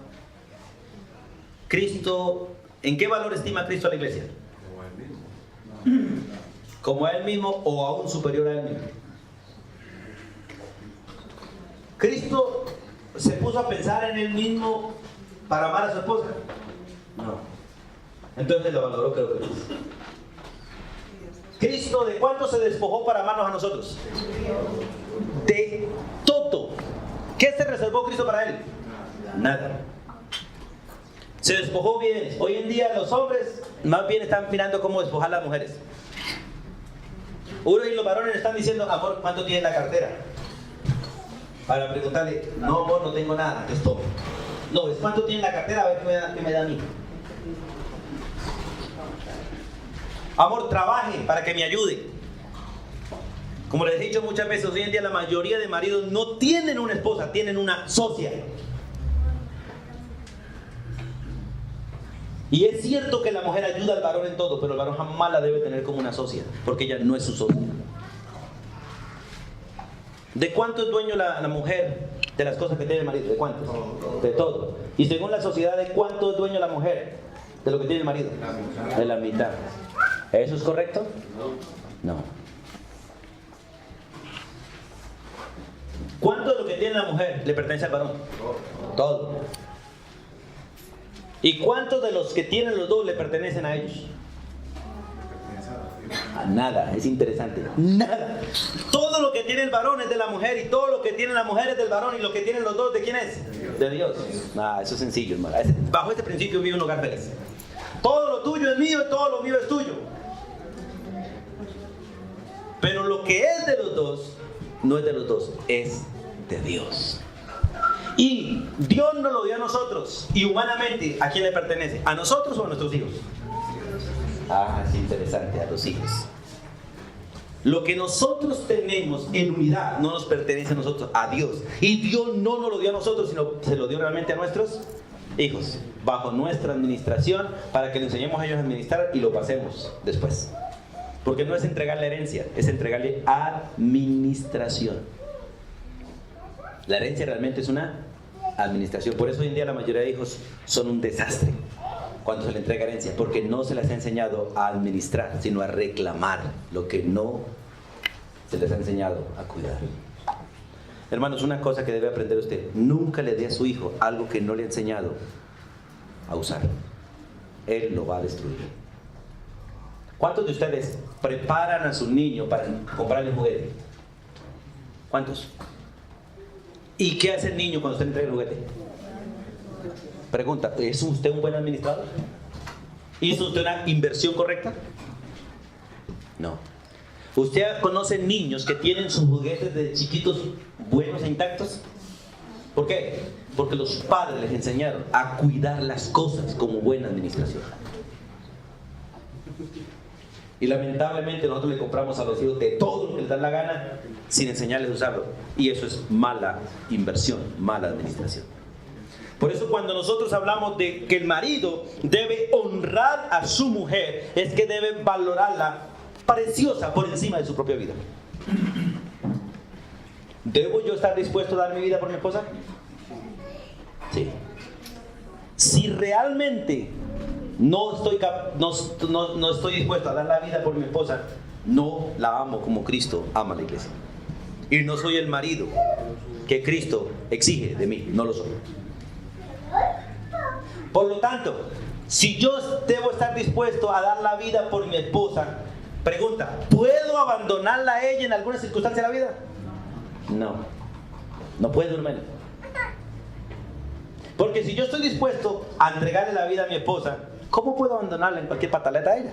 Cristo, ¿en qué valor estima Cristo a la iglesia? ¿Como a Él mismo o aún superior a Él mismo? ¿Cristo se puso a pensar en Él mismo para amar a su esposa? No. Entonces lo valoró, creo que no. ¿Cristo de cuánto se despojó para amarnos a nosotros? De todo. ¿Qué se reservó Cristo para Él? Nada. Se despojó bien. Hoy en día los hombres más bien están mirando cómo despojar a las mujeres. Uno y los varones están diciendo, amor, ¿cuánto tiene en la cartera? Para preguntarle, no, amor, no tengo nada, entonces toma. No, es cuánto tiene en la cartera, a ver qué me da a mí. Amor, trabaje para que me ayude. Como les he dicho muchas veces, hoy en día la mayoría de maridos no tienen una esposa, tienen una socia. Y es cierto que la mujer ayuda al varón en todo, pero el varón jamás la debe tener como una socia, porque ella no es su socia. ¿De cuánto es dueño la mujer de las cosas que tiene el marido? ¿De cuánto? De todo. Y según la sociedad, ¿de cuánto es dueño la mujer de lo que tiene el marido? De la mitad. ¿Eso es correcto? No. ¿Cuánto de lo que tiene la mujer le pertenece al varón? Todo. ¿Y cuántos de los que tienen los dos le pertenecen a ellos? A nada, es interesante. Nada. Todo lo que tiene el varón es de la mujer y todo lo que tiene la mujer es del varón y lo que tienen los dos, ¿de quién es? De Dios. Eso es sencillo, hermano. Bajo este principio vive un hogar feliz. Todo lo tuyo es mío y todo lo mío es tuyo. Pero lo que es de los dos, no es de los dos, es de Dios. Y Dios nos lo dio a nosotros. Y humanamente, ¿a quién le pertenece? ¿A nosotros o a nuestros hijos? Es interesante, a los hijos. Lo que nosotros tenemos en unidad no nos pertenece a nosotros, a Dios. Y Dios no nos lo dio a nosotros, sino se lo dio realmente a nuestros hijos, bajo nuestra administración, para que le enseñemos a ellos a administrar y lo pasemos después. Porque no es entregarle herencia, es entregarle administración. La herencia realmente es una administración. Por eso hoy en día la mayoría de hijos son un desastre cuando se le entrega herencia, porque no se les ha enseñado a administrar, sino a reclamar lo que no se les ha enseñado a cuidar. Hermanos, una cosa que debe aprender usted: nunca le dé a su hijo algo que no le ha enseñado a usar. Él lo va a destruir. ¿Cuántos de ustedes preparan a su niño para comprarle un juguete? ¿Cuántos? ¿Y qué hace el niño cuando usted le entrega el juguete? Pregunta, ¿es usted un buen administrador? ¿Hizo usted una inversión correcta? No. ¿Usted conoce niños que tienen sus juguetes de chiquitos buenos e intactos? ¿Por qué? Porque los padres les enseñaron a cuidar las cosas como buena administración. Y lamentablemente nosotros le compramos a los hijos de todo lo que les da la gana sin enseñarles a usarlo. Y eso es mala inversión, mala administración. Por eso cuando nosotros hablamos de que el marido debe honrar a su mujer, es que debe valorarla preciosa por encima de su propia vida. ¿Debo yo estar dispuesto a dar mi vida por mi esposa? Sí. Si realmente no estoy dispuesto a dar la vida por mi esposa, no la amo como Cristo ama a la iglesia. Y no soy el marido que Cristo exige de mí, no lo soy. Por lo tanto, si yo debo estar dispuesto a dar la vida por mi esposa, pregunta, ¿puedo abandonarla a ella en alguna circunstancia de la vida? No, no puedo, hermano. Porque si yo estoy dispuesto a entregarle la vida a mi esposa, ¿cómo puedo abandonarla en cualquier pataleta a ella?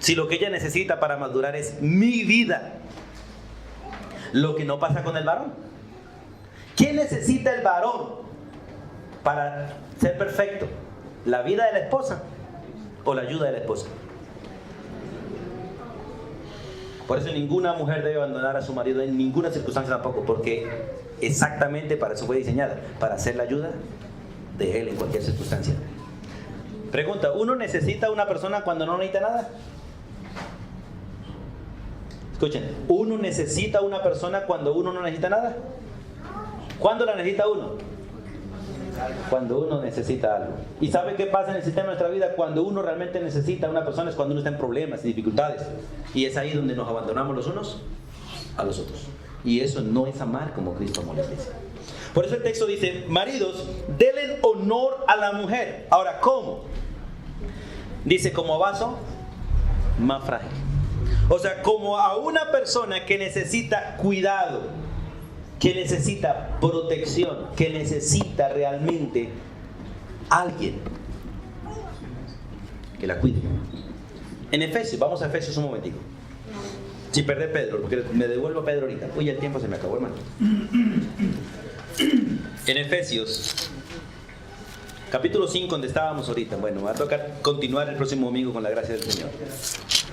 Si lo que ella necesita para madurar es mi vida, lo que no pasa con el varón. ¿Qué necesita el varón para ser perfecto? ¿La vida de la esposa o la ayuda de la esposa? Por eso ninguna mujer debe abandonar a su marido en ninguna circunstancia tampoco, porque exactamente para eso fue diseñada, para ser la ayuda de él en cualquier circunstancia. Pregunta, ¿uno necesita a una persona cuando no necesita nada? Escuchen, ¿uno necesita a una persona cuando uno no necesita nada? ¿Cuándo la necesita uno? Cuando uno necesita algo. ¿Y sabe qué pasa en el sistema de nuestra vida? Cuando uno realmente necesita a una persona es cuando uno está en problemas y dificultades. Y es ahí donde nos abandonamos los unos a los otros. Y eso no es amar como Cristo amó a la iglesia. Por eso el texto dice, maridos, denle honor a la mujer. Ahora, ¿cómo? Dice, como vaso más frágil. O sea, como a una persona que necesita cuidado, que necesita protección, que necesita realmente alguien que la cuide. En Efesios, vamos a Efesios un momentico. Si perdé Pedro, porque me devuelvo a Pedro ahorita. Uy, el tiempo se me acabó, hermano. En Efesios, capítulo 5, donde estábamos ahorita. Bueno, me va a tocar continuar el próximo domingo con la gracia del Señor.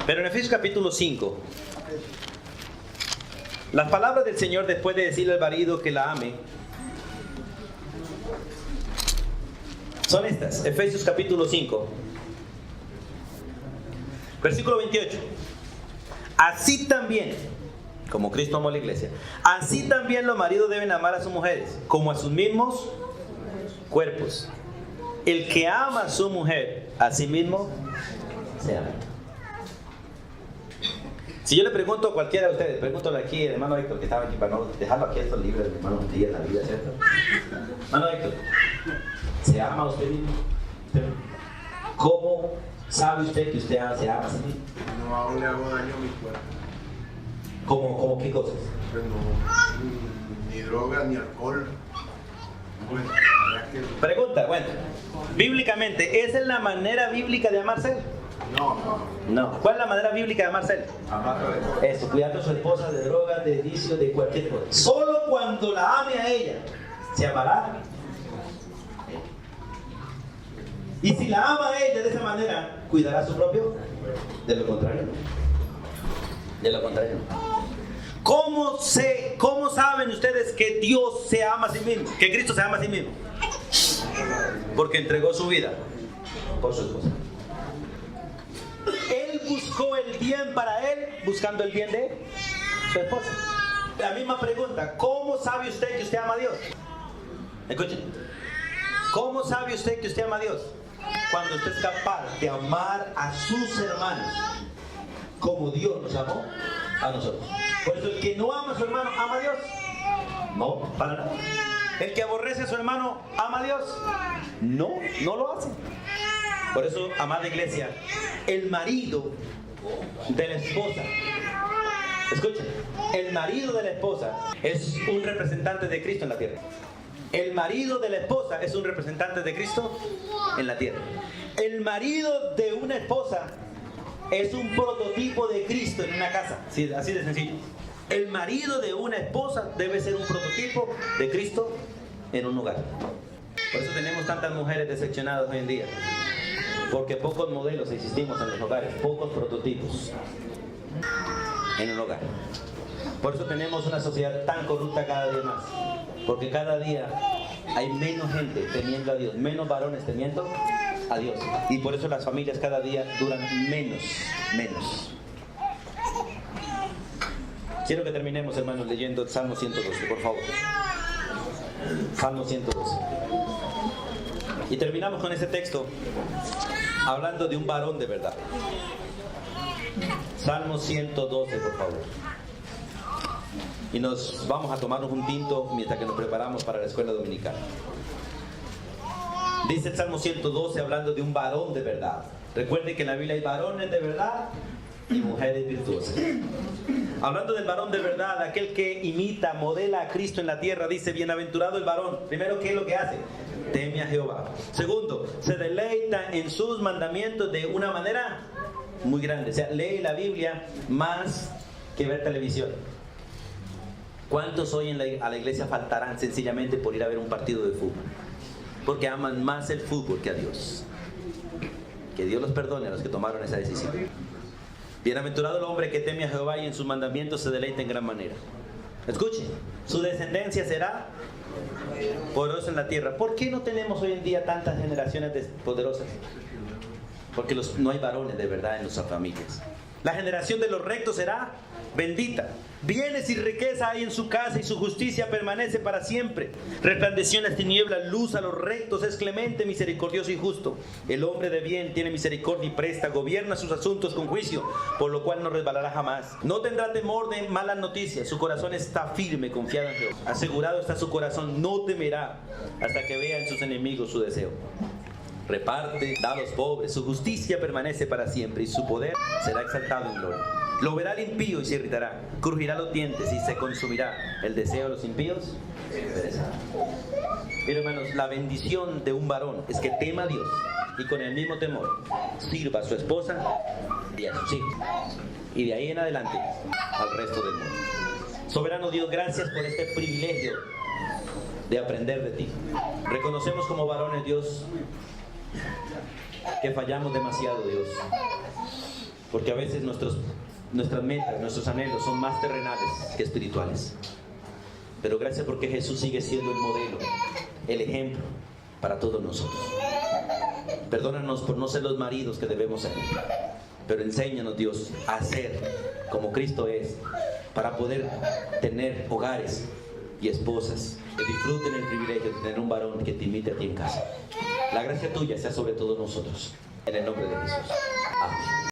Pero en Efesios capítulo 5, las palabras del Señor después de decirle al marido que la ame, son estas. Efesios capítulo 5, versículo 28. Así también, como Cristo amó a la iglesia, así también los maridos deben amar a sus mujeres, como a sus mismos cuerpos. El que ama a su mujer, a sí mismo se ama. Si yo le pregunto a cualquiera de ustedes, pregúntale aquí al hermano Héctor que estaba aquí, para no dejarlo aquí estos libros de hermano Díaz en la vida, ¿cierto? Hermano Héctor, ¿se ama a usted mismo? ¿Cómo sabe usted que usted se ama a sí mismo? No le hago daño a mi cuerpo. ¿Cómo qué cosas? Pues no, ni drogas, ni alcohol. Bueno, la verdad que Pregunta, bueno, bíblicamente, ¿esa es la manera bíblica de amarse? No. ¿Cuál es la manera bíblica de amarse? Eso, cuidando a su esposa de drogas, de vicios, de cualquier cosa. Solo cuando la ame a ella, se amará. Y si la ama a ella de esa manera, ¿cuidará a su propio? De lo contrario. De lo contrario. ¿Cómo saben ustedes que Dios se ama a sí mismo? Que Cristo se ama a sí mismo. Porque entregó su vida por su esposa. Él buscó el bien para él, buscando el bien de su esposa. La misma pregunta, ¿cómo sabe usted que usted ama a Dios? Escuchen. ¿Cómo sabe usted que usted ama a Dios? Cuando usted es capaz de amar a sus hermanos como Dios nos amó a nosotros. Por eso el que no ama a su hermano, ¿ama a Dios? No, para nada. El que aborrece a su hermano, ¿ama a Dios? No lo hace. Por eso, amada iglesia, el marido de la esposa, escuchen, el marido de la esposa es un representante de Cristo en la tierra. El marido de la esposa es un representante de Cristo en la tierra. El marido de una esposa es un prototipo de Cristo en una casa. Sí, así de sencillo. El marido de una esposa debe ser un prototipo de Cristo en un hogar. Por eso tenemos tantas mujeres decepcionadas hoy en día. Porque pocos modelos existimos en los hogares, pocos prototipos en un hogar. Por eso tenemos una sociedad tan corrupta cada día más. Porque cada día hay menos gente temiendo a Dios, menos varones temiendo a Dios. Y por eso las familias cada día duran menos. Quiero que terminemos, hermanos, leyendo el Salmo 112, por favor. Salmo 112. Y terminamos con ese texto hablando de un varón de verdad. Salmo 112, por favor. Y nos vamos a tomarnos un tinto mientras que nos preparamos para la escuela dominical. Dice el Salmo 112 hablando de un varón de verdad. Recuerden que en la Biblia hay varones de verdad y mujeres virtuosas. Hablando del varón de verdad, aquel que imita, modela a Cristo en la tierra, dice, bienaventurado el varón. Primero, ¿qué es lo que hace? Teme a Jehová. Segundo, se deleita en sus mandamientos de una manera muy grande. O sea, lee la Biblia más que ver televisión. ¿Cuántos hoy a la iglesia faltarán sencillamente por ir a ver un partido de fútbol? Porque aman más el fútbol que a Dios. Que Dios los perdone a los que tomaron esa decisión. Bienaventurado el hombre que teme a Jehová y en sus mandamientos se deleita en gran manera. Escuchen, su descendencia será poderosa en la tierra. ¿Por qué no tenemos hoy en día tantas generaciones poderosas? Porque no hay varones de verdad en nuestras familias. La generación de los rectos será bendita. Bienes y riqueza hay en su casa y su justicia permanece para siempre. Resplandeció en las tinieblas luz a los rectos, es clemente, misericordioso y justo. El hombre de bien tiene misericordia y presta, gobierna sus asuntos con juicio, por lo cual no resbalará jamás. No tendrá temor de malas noticias, su corazón está firme, confiado en Dios. Asegurado está su corazón, no temerá hasta que vea en sus enemigos su deseo. Reparte, da a los pobres, su justicia permanece para siempre y su poder será exaltado en gloria. Lo verá el impío y se irritará, crujirá los dientes y se consumirá. El deseo de los impíos perecerá. Pero hermanos, la bendición de un varón es que tema a Dios y con el mismo temor sirva a su esposa y a sus hijos. Y de ahí en adelante al resto del mundo. Soberano Dios, gracias por este privilegio de aprender de ti. Reconocemos como varones, Dios, que fallamos demasiado, Dios, porque a veces nuestras metas, nuestros anhelos son más terrenales que espirituales. Pero gracias porque Jesús sigue siendo el modelo, el ejemplo para todos nosotros. Perdónanos por no ser los maridos que debemos ser, pero enséñanos, Dios, a ser como Cristo es, para poder tener hogares y esposas que disfruten el privilegio de tener un varón que te imite a ti en casa. La gracia tuya sea sobre todos nosotros. En el nombre de Jesús. Amén.